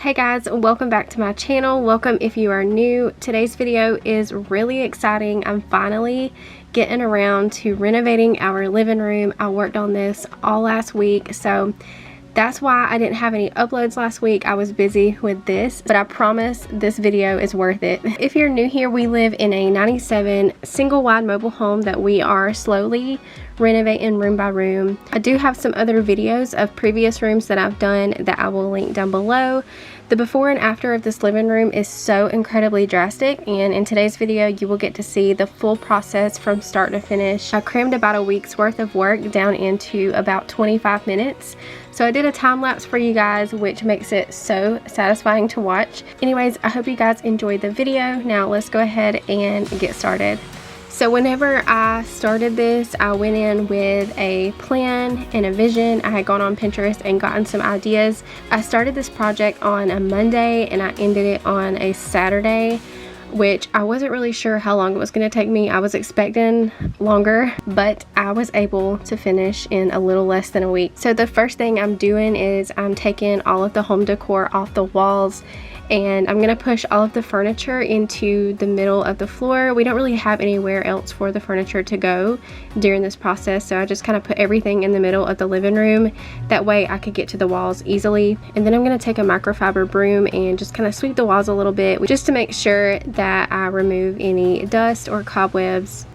Hey guys, welcome back to my channel. Welcome if you are new. Today's video is really exciting. I'm finally getting around to renovating our living room. I worked on this all last week, so that's why I didn't have any uploads last week. I was busy with this, but I promise this video is worth it. If you're new here, we live in a 97 single wide mobile home that we are slowly renovating room by room. I do have some other videos of previous rooms that I've done that I will link down below. The before and after of this living room is so incredibly drastic, and in today's video you will get to see the full process from start to finish. I crammed about a week's worth of work down into about 25 minutes. So I did a time lapse for you guys, which makes it so satisfying to watch. Anyways, I hope you guys enjoyed the video. Now let's go ahead and get started. So whenever I started this, I went in with a plan and a vision. I had gone on Pinterest and gotten some ideas. I started this project on a Monday and I ended it on a Saturday, which I wasn't really sure how long it was going to take me. I was expecting longer, but I was able to finish in a little less than a week. So the first thing I'm doing is I'm taking all of the home decor off the walls, and I'm gonna push all of the furniture into the middle of the floor. We don't really have anywhere else for the furniture to go during this process, so I just kind of put everything in the middle of the living room. That way I could get to the walls easily. And then I'm gonna take a microfiber broom and just kind of sweep the walls a little bit, just to make sure that I remove any dust or cobwebs.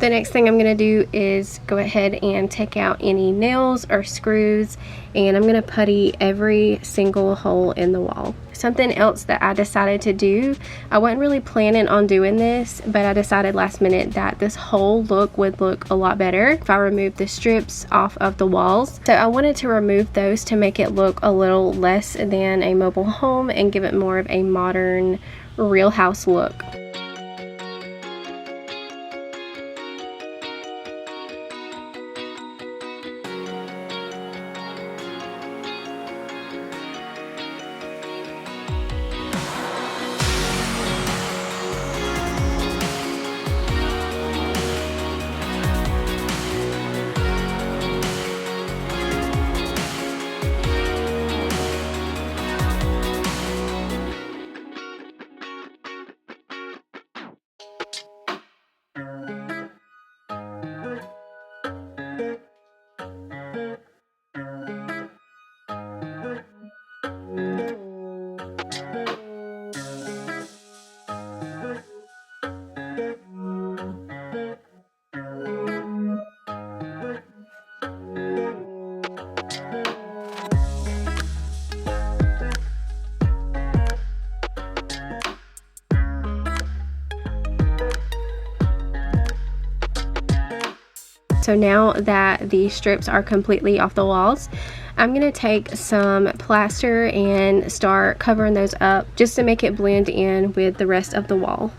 The next thing I'm going to do is go ahead and take out any nails or screws, and I'm going to putty every single hole in the wall. Something else that I decided to do, I wasn't really planning on doing this, but I decided last minute that this whole look would look a lot better if I removed the strips off of the walls. So I wanted to remove those to make it look a little less than a mobile home and give it more of a modern, real house look. So now that the strips are completely off the walls, I'm going to take some plaster and start covering those up just to make it blend in with the rest of the wall.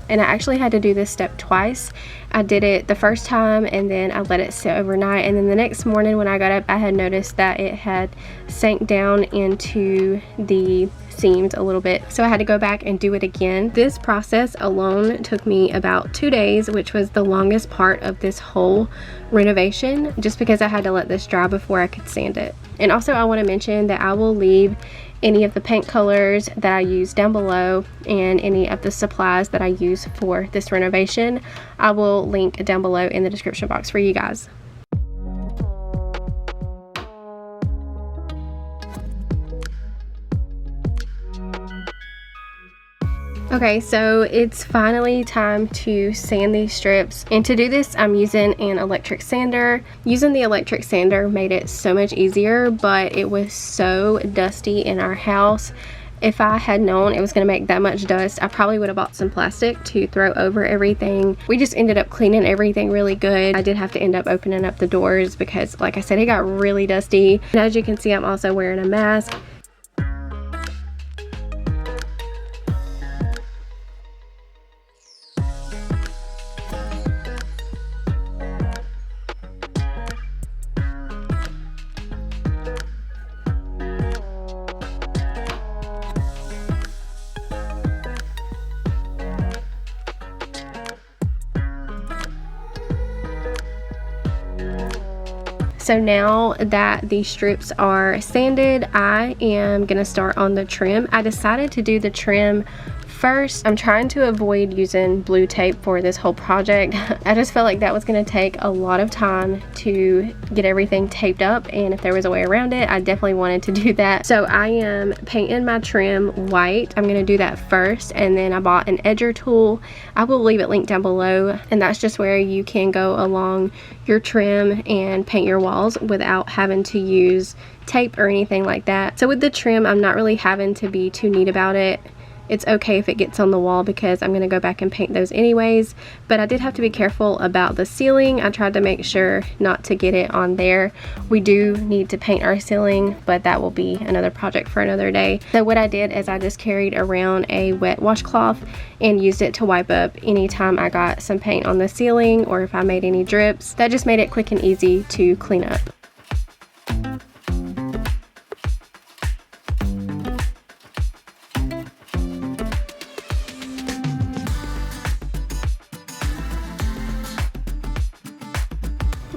And I actually had to do this step twice. I did it the first time and then I let it sit overnight, and then the next morning when I got up, I had noticed that it had sank down into the seams a little bit, so I had to go back and do it again. This process alone took me about 2 days, which was the longest part of this whole renovation, just because I had to let this dry before I could sand it. And also I want to mention that I will leave any of the paint colors that I use down below, and any of the supplies that I use for this renovation I will link down below in the description box for you guys. Okay, so it's finally time to sand these strips, and to do this I'm using an electric sander. Using the electric sander made it so much easier, but it was so dusty in our house If I had known it was going to make that much dust, I probably would have bought some plastic to throw over everything. We just ended up cleaning everything really good. I did have to end up opening up the doors because, like I said, it got really dusty. And as you can see, I'm also wearing a mask. So now that the strips are sanded, I am gonna start on the trim. I decided to do the trim first. I'm trying to avoid using blue tape for this whole project. I just felt like that was going to take a lot of time to get everything taped up, and if there was a way around it, I definitely wanted to do that. So I am painting my trim white. I'm going to do that first, and then I bought an edger tool. I will leave it linked down below, and that's just where you can go along your trim and paint your walls without having to use tape or anything like that. So with the trim, I'm not really having to be too neat about it. It's okay if it gets on the wall because I'm going to go back and paint those anyways, but I did have to be careful about the ceiling. I tried to make sure not to get it on there. We do need to paint our ceiling, but that will be another project for another day. So what I did is I just carried around a wet washcloth and used it to wipe up anytime I got some paint on the ceiling or if I made any drips. That just made it quick and easy to clean up.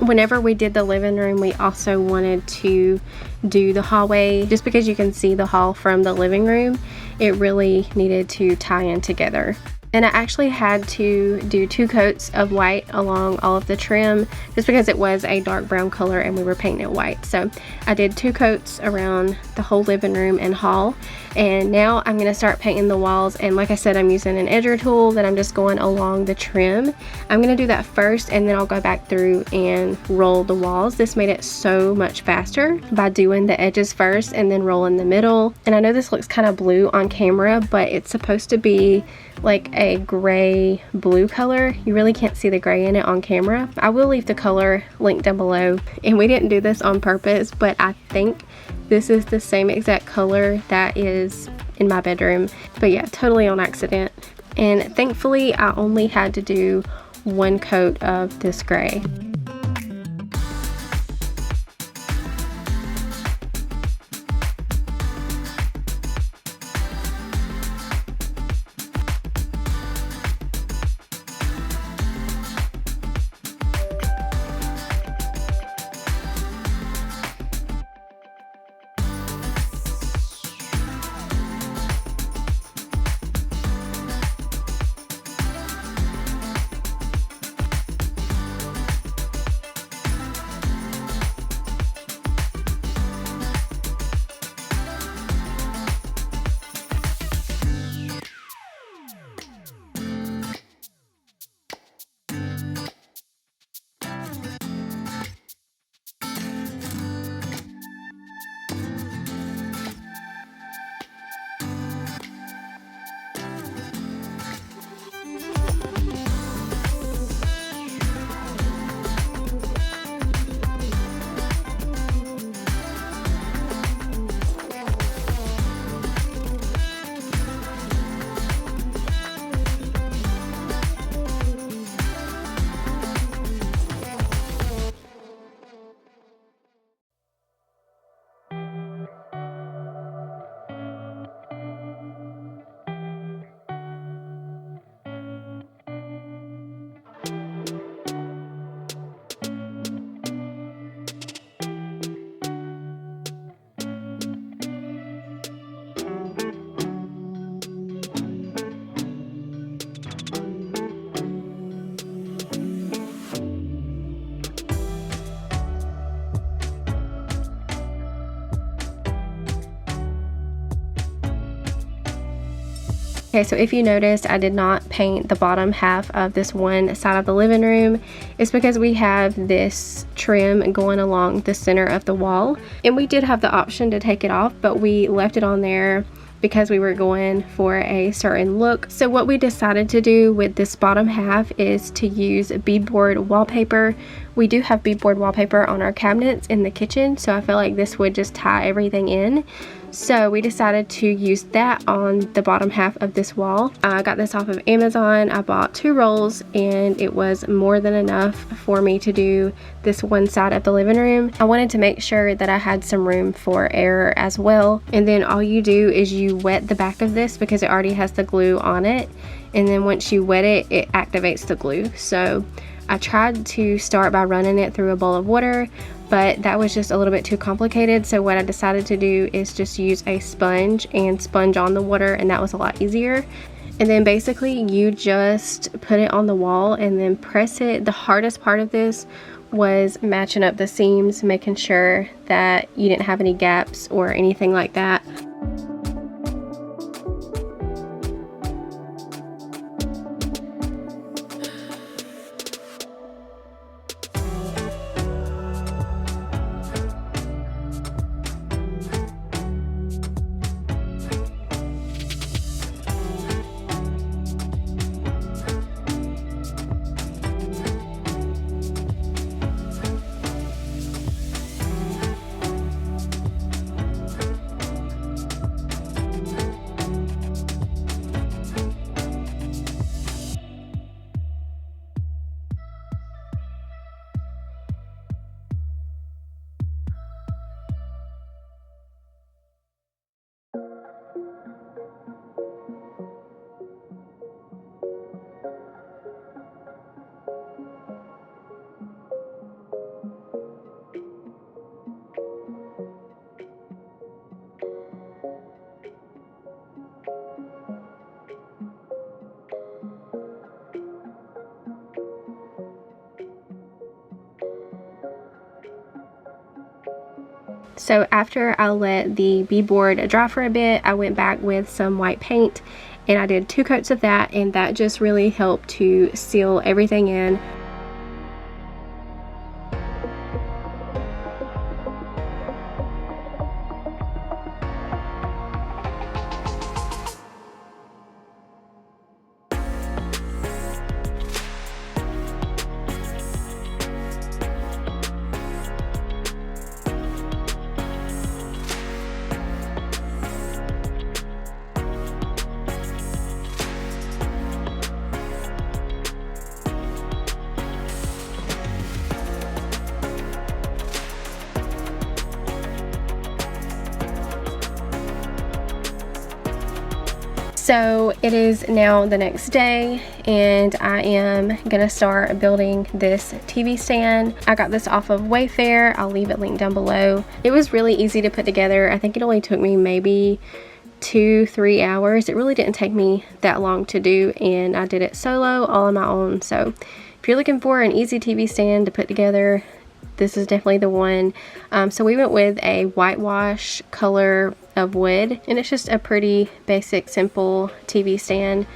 Whenever we did the living room, we also wanted to do the hallway. Just because you can see the hall from the living room, it really needed to tie in together. And I actually had to do 2 coats of white along all of the trim just because it was a dark brown color and we were painting it white. So I did 2 coats around the whole living room and hall. And now I'm going to start painting the walls, and like I said, I'm using an edger tool that I'm just going along the trim. I'm going to do that first, and then I'll go back through and roll the walls. This made it so much faster by doing the edges first and then rolling the middle. And I know this looks kind of blue on camera, but it's supposed to be like a gray blue color. You really can't see the gray in it on camera. I will leave the color linked down below, and we didn't do this on purpose, but I think this is the same exact color that is in my bedroom. But yeah, totally on accident. And thankfully I only had to do 1 coat of this gray. Okay, so if you noticed, I did not paint the bottom half of this one side of the living room. It's because we have this trim going along the center of the wall, and we did have the option to take it off, but we left it on there because we were going for a certain look. So what we decided to do with this bottom half is to use beadboard wallpaper. We do have beadboard wallpaper on our cabinets in the kitchen, so I feel like this would just tie everything in. So we decided to use that on the bottom half of this wall. I got this off of Amazon. I bought 2 rolls and it was more than enough for me to do this one side of the living room. I wanted to make sure that I had some room for error as well. And then all you do is you wet the back of this because it already has the glue on it. And then once you wet it, it activates the glue. So I tried to start by running it through a bowl of water, but that was just a little bit too complicated. So what I decided to do is just use a sponge and sponge on the water, and that was a lot easier. And then basically you just put it on the wall and then press it. The hardest part of this was matching up the seams, making sure that you didn't have any gaps or anything like that. So after I let the beadboard dry for a bit, I went back with some white paint and I did 2 coats of that, and that just really helped to seal everything in. So it is now the next day and I am gonna start building this TV stand. I got this off of Wayfair. I'll leave it linked down below. It was really easy to put together. I think it only took me maybe 2-3 hours. It really didn't take me that long to do, and I did it solo, all on my own. So if you're looking for an easy TV stand to put together, this is definitely the one. So we went with a whitewash color of wood, and it's just a pretty basic, simple TV stand.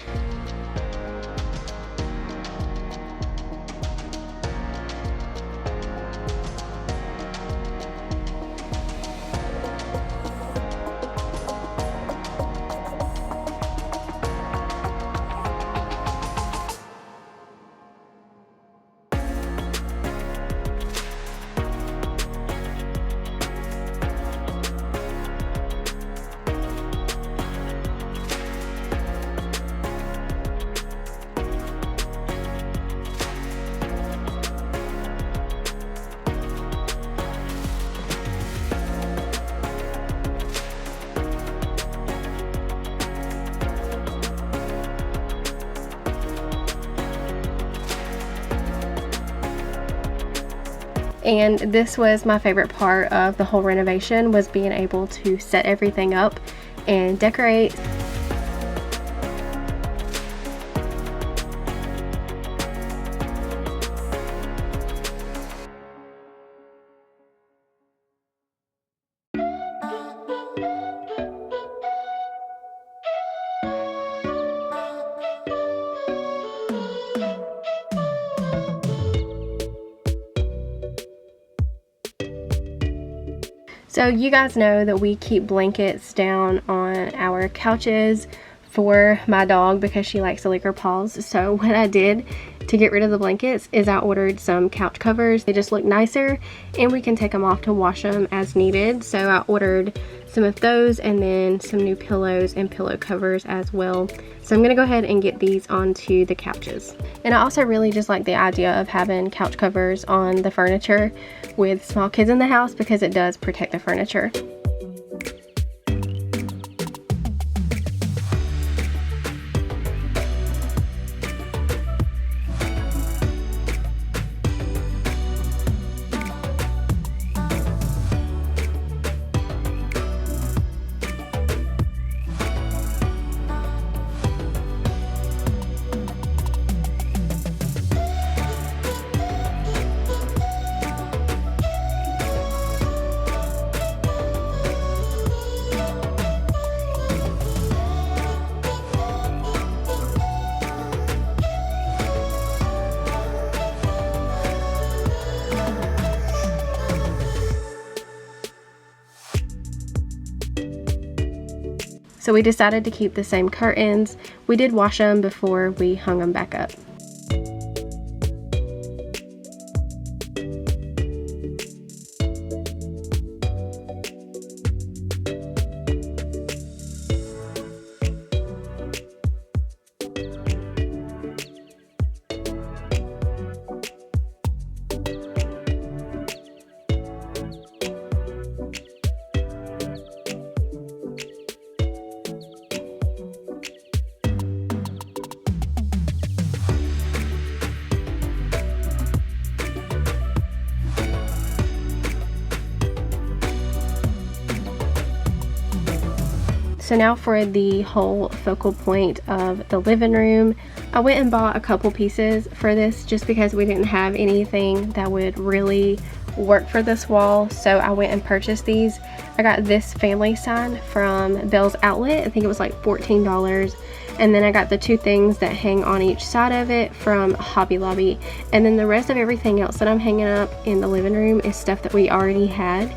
And this was my favorite part of the whole renovation, was being able to set everything up and decorate. So you guys know that we keep blankets down on our couches for my dog because she likes to lick her paws. So what I did to get rid of the blankets is I ordered some couch covers. They just look nicer and we can take them off to wash them as needed. So I ordered some of those and then some new pillows and pillow covers as well. So I'm gonna go ahead and get these onto the couches. And I also really just like the idea of having couch covers on the furniture with small kids in the house because it does protect the furniture. So we decided to keep the same curtains. We did wash them before we hung them back up. So now for the whole focal point of the living room. I went and bought a couple pieces for this just because we didn't have anything that would really work for this wall. So I went and purchased these. I got this family sign from Bell's Outlet. I think it was like $14. And then I got the two things that hang on each side of it from Hobby Lobby. And then the rest of everything else that I'm hanging up in the living room is stuff that we already had.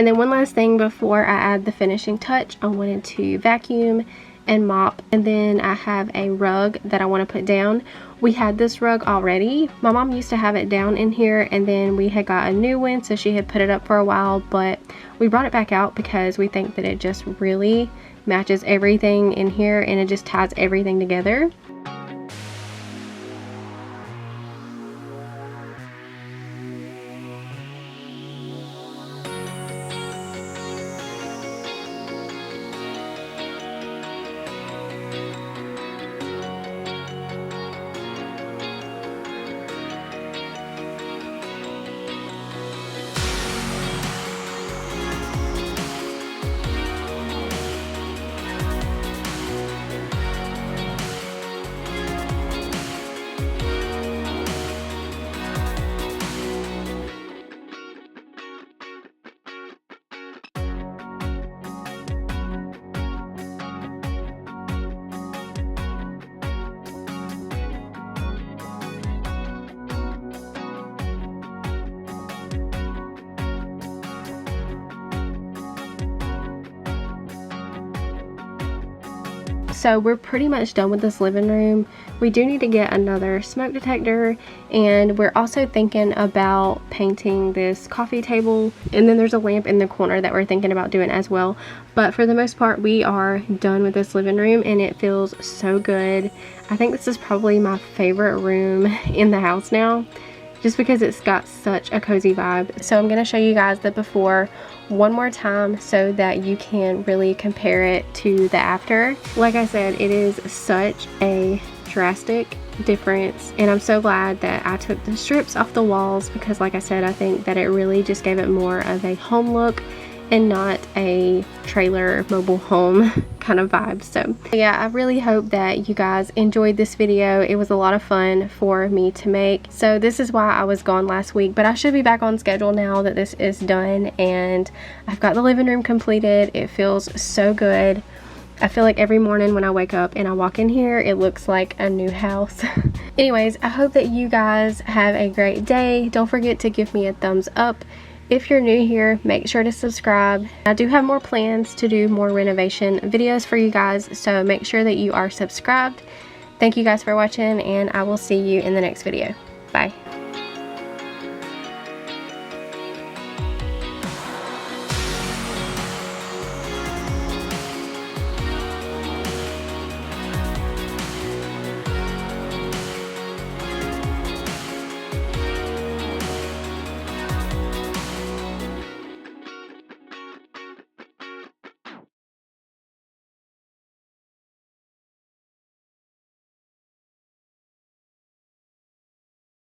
And then one last thing before I add the finishing touch, I wanted to vacuum and mop. And then I have a rug that I want to put down. We had this rug already. My mom used to have it down in here, and then we had got a new one, so she had put it up for a while, but we brought it back out because we think that it just really matches everything in here and it just ties everything together. So we're pretty much done with this living room. We do need to get another smoke detector, and we're also thinking about painting this coffee table, and then there's a lamp in the corner that we're thinking about doing as well. But for the most part, we are done with this living room and it feels so good. I think this is probably my favorite room in the house now, just because it's got such a cozy vibe. So I'm going to show you guys the before one more time so that you can really compare it to the after. Like I said, it is such a drastic difference, and I'm so glad that I took the strips off the walls because, like I said, I think that it really just gave it more of a home look and not a trailer mobile home kind of vibe. So yeah, I really hope that you guys enjoyed this video. It was a lot of fun for me to make. So this is why I was gone last week, but I should be back on schedule now that this is done and I've got the living room completed. It feels so good. I feel like every morning when I wake up and I walk in here, it looks like a new house. Anyways, I hope that you guys have a great day. Don't forget to give me a thumbs up. If you're new here, make sure to subscribe. I do have more plans to do more renovation videos for you guys, so make sure that you are subscribed. Thank you guys for watching, and I will see you in the next video. Bye.